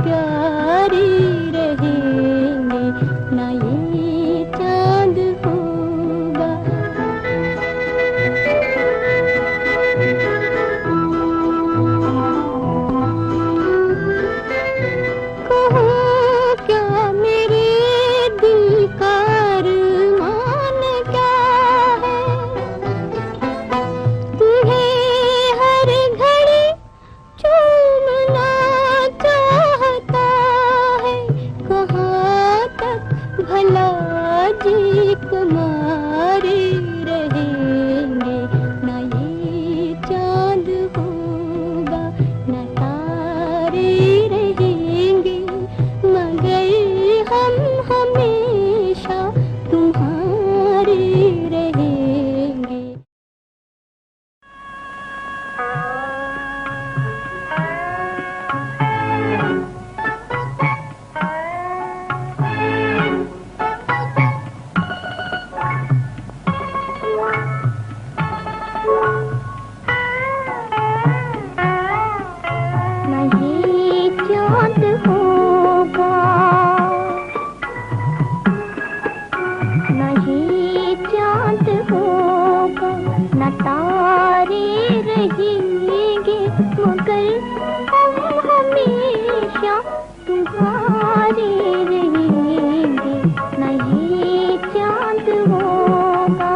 प्यारी रहेंगे, ना ये चांद होगा। कहो क्या मेरे दिल का अरमान क्या है, तुम्हें हर घड़ी चूमना चाहता है। कहाँ तक भला जी कुमारी रहेंगे, ना ये चांद होगा, ना तारे रहेंगे, मगर हम हमेशा तुम्हारे रहेंगे। ना ये चांद होगा, ना ये चांद होगा, ना तारे रहेंगे, मगर हम हमेशा तुम्हारे रहेंगे, ना ये चांद होगा।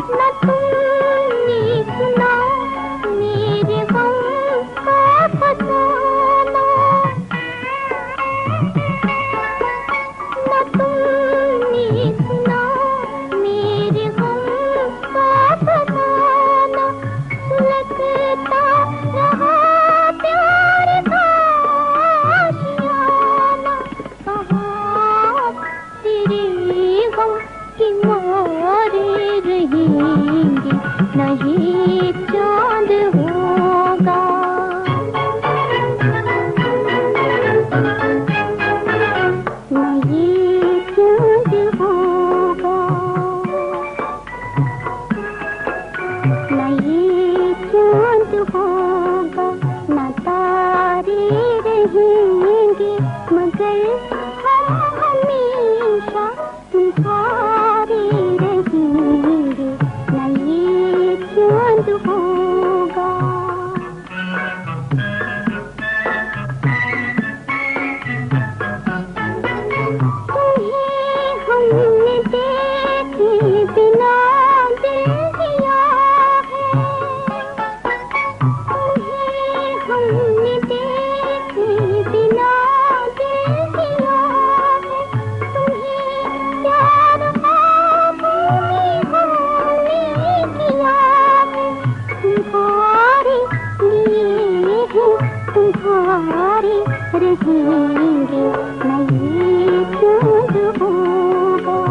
ना तुमने सुना मेरे गम का फसाना, ना तुमने सुना मेरे गम का फसाना, सुलगता रहा प्यार का आशियाना। कहाँ तेरे गम के मारे रहेंगे, ना ये चांद होगा। ना ये चांद होगा, ना ये चांद होगा, ना तारे रहेंगे, मगर हम हमेशा तुम्हारे रहेंगे, ना ये चांद होगा। तुम्हें हमने देखे बिना दिल दिया है, तुम्हें हमने देखे बिना दिल दिया है, तुम्हें प्यार हमने किया है, तुम्हारे लिए है, तुम्हारे रहेंगे, ना ये चांद होगा।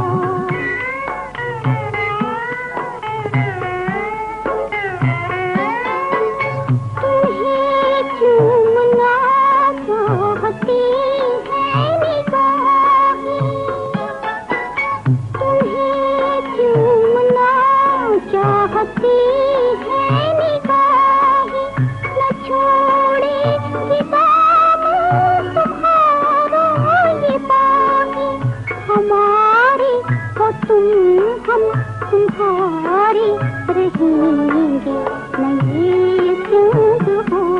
तुम्हें चूमना चाहती है निगाहें, तुम्हें चूमना चाहती है निगाहें, न छोड़े ये दामन तुम्हारा ये बाहें, हमारे हो तुम, हम तुम्हारे रहेंगे, ना ये चांद होगा।